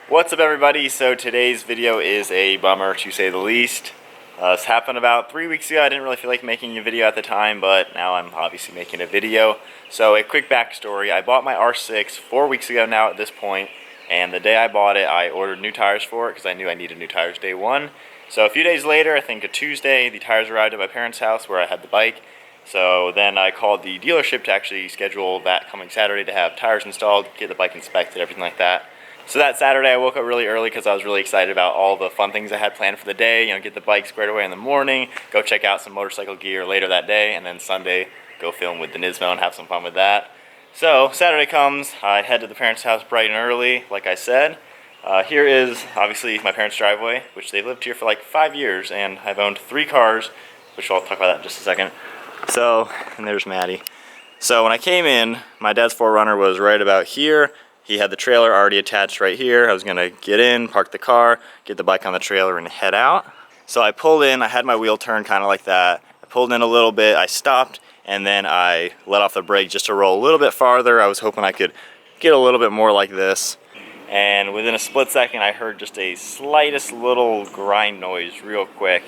What's up, everybody? So today's video is a bummer, to say the least. This happened about 3 weeks ago. I didn't really feel like making a video at the time, but now I'm obviously making a video. So a quick backstory: I bought my R6 4 weeks ago now at this point, and the day I bought it, I ordered new tires for it because I knew I needed new tires day one. So a few days later, I think a Tuesday, the tires arrived at my parents' house where I had the bike. So then I called the dealership to actually schedule that coming Saturday to have tires installed, get the bike inspected, everything like that. So that Saturday I woke up really early because I was really excited about all the fun things I had planned for the day. You know, get the bike squared away in the morning, go check out some motorcycle gear later that day, and then Sunday go film with the Nismo and have some fun with that. So Saturday comes, I head to the parents' house bright and early, like I said. Here is obviously my parents' driveway, which they've lived here for like 5 years, and I've owned 3 cars, which I'll talk about that in just a second. So, and there's Maddie. So when I came in, my dad's 4Runner was right about here. He had the trailer already attached right here. I was gonna get in, park the car, get the bike on the trailer and head out. So I pulled in, I had my wheel turned kind of like that. I pulled in a little bit, I stopped, and then I let off the brake just to roll a little bit farther. I was hoping I could get a little bit more like this. And within a split second, I heard just a slightest little grind noise real quick.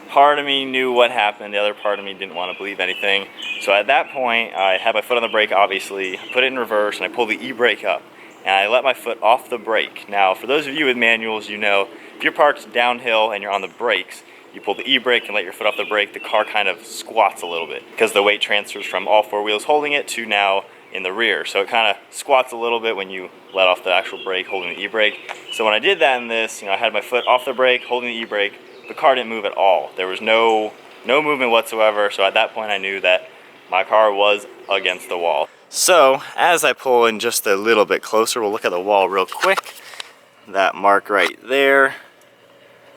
Part of me knew what happened, the other part of me didn't want to believe anything. So at that point, I had my foot on the brake, obviously, put it in reverse, and I pulled the e-brake up. And I let my foot off the brake. Now, for those of you with manuals, you know, if you're parked downhill and you're on the brakes, you pull the e-brake and let your foot off the brake, the car kind of squats a little bit because the weight transfers from all 4 wheels holding it to now in the rear. So it kind of squats a little bit when you let off the actual brake holding the e-brake. So when I did that in this, you know, I had my foot off the brake, holding the e-brake. The car didn't move at all. There was no movement whatsoever. So at that point I knew that my car was against the wall. So as I pull in just a little bit closer, we'll look at the wall real quick. That mark right there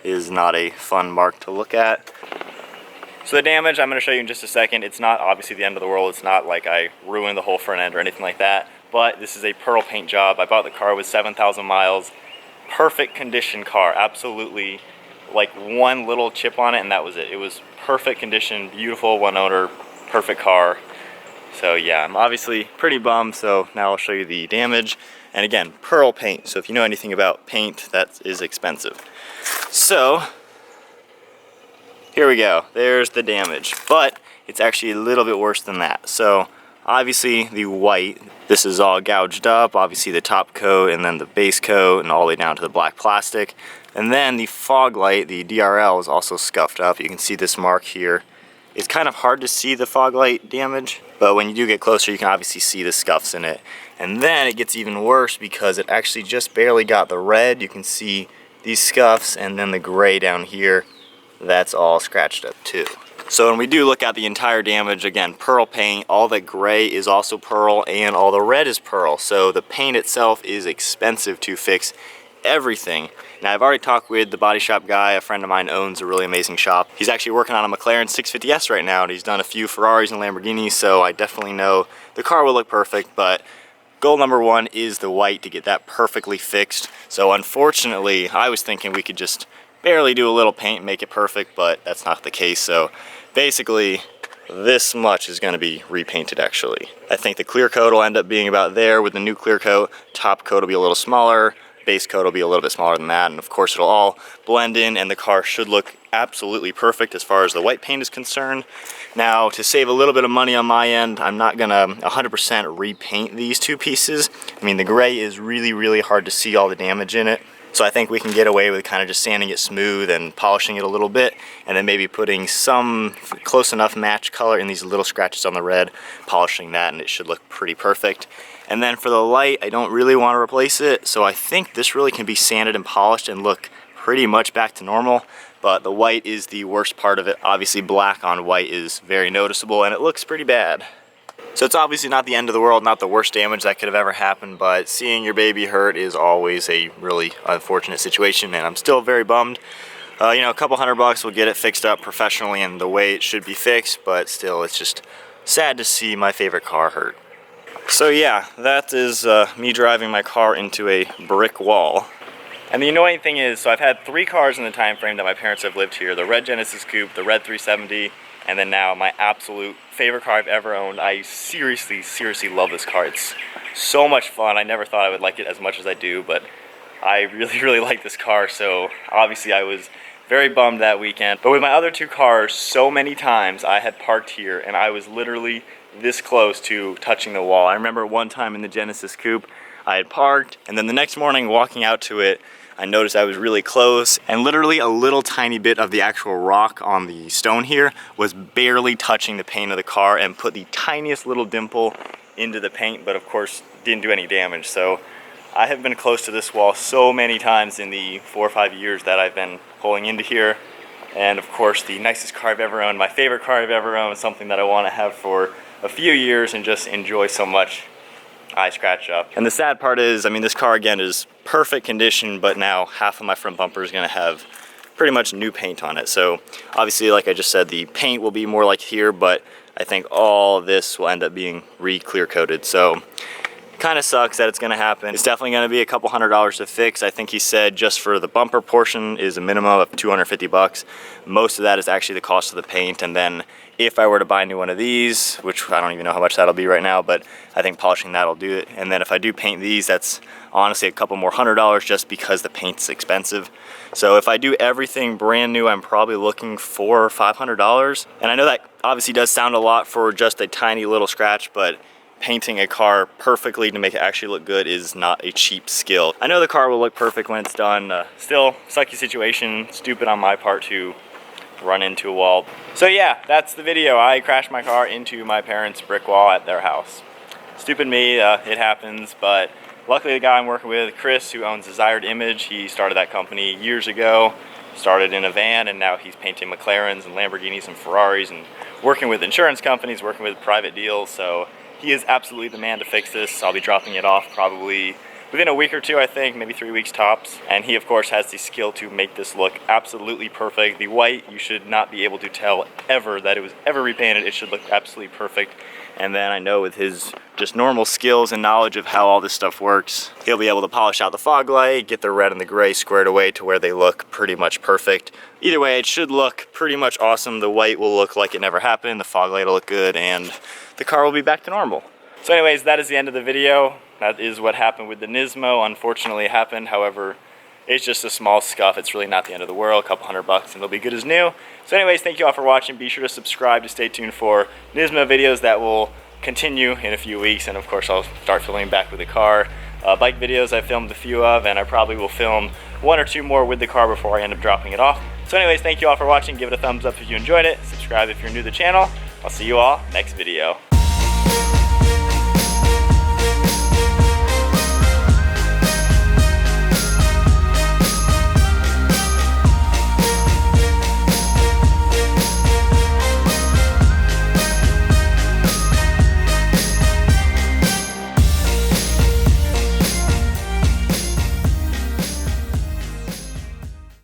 is not a fun mark to look at. So the damage I'm going to show you in just a second. It's not obviously the end of the world. It's not like I ruined the whole front end or anything like that. But this is a pearl paint job. I bought the car with 7,000 miles. Perfect condition car. Absolutely. Like one little chip on it and that was it. It was perfect condition, beautiful, one owner, perfect car. So yeah, I'm obviously pretty bummed, so now I'll show you the damage. And again, pearl paint, so if you know anything about paint, that is expensive. So, here we go, there's the damage. But it's actually a little bit worse than that. So, obviously the white, this is all gouged up, obviously the top coat and then the base coat and all the way down to the black plastic. And then the fog light, the DRL, is also scuffed up. You can see this mark here. It's kind of hard to see the fog light damage, but when you do get closer, you can obviously see the scuffs in it. And then it gets even worse because it actually just barely got the red. You can see these scuffs, and then the gray down here, that's all scratched up too. So when we do look at the entire damage, again, pearl paint, all the gray is also pearl and all the red is pearl. So the paint itself is expensive to fix everything. Now I've already talked with the body shop guy. A friend of mine owns a really amazing shop. He's actually working on a McLaren 650S right now, and he's done a few Ferraris and Lamborghinis, so I definitely know the car will look perfect. But goal number 1 is the white, to get that perfectly fixed. So unfortunately, I was thinking we could just barely do a little paint and make it perfect, but that's not the case. So basically this much is going to be repainted actually. I think the clear coat will end up being about there with the new clear coat. Top coat will be a little smaller. Base coat will be a little bit smaller than that, and of course it'll all blend in and the car should look absolutely perfect as far as the white paint is concerned. Now, to save a little bit of money on my end, I'm not gonna 100% repaint these 2 pieces. I mean, the gray is really hard to see all the damage in it, so I think we can get away with kind of just sanding it smooth and polishing it a little bit, and then maybe putting some close enough match color in these little scratches on the red, polishing that, and it should look pretty perfect. And then for the light, I don't really want to replace it, so I think this really can be sanded and polished and look pretty much back to normal. But the white is the worst part of it. Obviously black on white is very noticeable and it looks pretty bad. So it's obviously not the end of the world, not the worst damage that could have ever happened, but seeing your baby hurt is always a really unfortunate situation, and I'm still very bummed. You know, a couple $100 will get it fixed up professionally and the way it should be fixed, but still it's just sad to see my favorite car hurt. So yeah, that is me driving my car into a brick wall. And the annoying thing is, so I've had 3 cars in the time frame that my parents have lived here. The red Genesis Coupe, the red 370, and then now my absolute favorite car I've ever owned. I seriously love this car. It's so much fun. I never thought I would like it as much as I do, but I really like this car, so obviously I was very bummed that weekend. But with my other two cars, so many times I had parked here and I was literally this close to touching the wall. I remember one time in the Genesis Coupe, I had parked, and then the next morning walking out to it, I noticed I was really close, and literally a little tiny bit of the actual rock on the stone here was barely touching the paint of the car and put the tiniest little dimple into the paint, but of course didn't do any damage. So I have been close to this wall so many times in the 4 or 5 years that I've been pulling into here. And of course, the nicest car I've ever owned, my favorite car I've ever owned, something that I want to have for a few years and just enjoy so much, I scratch up. And the sad part is, I mean, this car again is perfect condition, but now half of my front bumper is gonna have pretty much new paint on it. So obviously, like I just said, the paint will be more like here, but I think all of this will end up being re-clear coated. So kind of sucks that it's going to happen. It's definitely going to be a couple $100s to fix. I think he said just for the bumper portion is a minimum of 250 bucks. Most of that is actually the cost of the paint, and then if I were to buy a new one of these, which I don't even know how much that'll be right now, but I think polishing that'll do it. And then if I do paint these, that's honestly a couple more $100 just because the paint's expensive. So if I do everything brand new, I'm probably looking $400 or $500. And I know that obviously does sound a lot for just a tiny little scratch, but painting a car perfectly to make it actually look good is not a cheap skill. I know the car will look perfect when it's done. Still, sucky situation, stupid on my part to run into a wall. So yeah, that's the video. I crashed my car into my parents' brick wall at their house. Stupid me, it happens, but luckily the guy I'm working with, Chris, who owns Desired Image, he started that company years ago, started in a van, and now he's painting McLarens and Lamborghinis and Ferraris and working with insurance companies, working with private deals, so he is absolutely the man to fix this. I'll be dropping it off probably within a week or two, I think, maybe 3 weeks tops. And he, of course, has the skill to make this look absolutely perfect. The white, you should not be able to tell ever that it was ever repainted. It should look absolutely perfect. And then I know with his just normal skills and knowledge of how all this stuff works, he'll be able to polish out the fog light, get the red and the gray squared away to where they look pretty much perfect. Either way, it should look pretty much awesome. The white will look like it never happened, the fog light will look good, and the car will be back to normal. So anyways, that is the end of the video. That is what happened with the Nismo. Unfortunately, it happened. However, it's just a small scuff. It's really not the end of the world. A couple $100 and it'll be good as new. So anyways, thank you all for watching. Be sure to subscribe to stay tuned for Nismo videos that will continue in a few weeks. And of course, I'll start filming back with the car. Bike videos I filmed a few of, and I probably will film 1 or 2 more with the car before I end up dropping it off. So anyways, thank you all for watching. Give it a thumbs up if you enjoyed it. Subscribe if you're new to the channel. I'll see you all next video.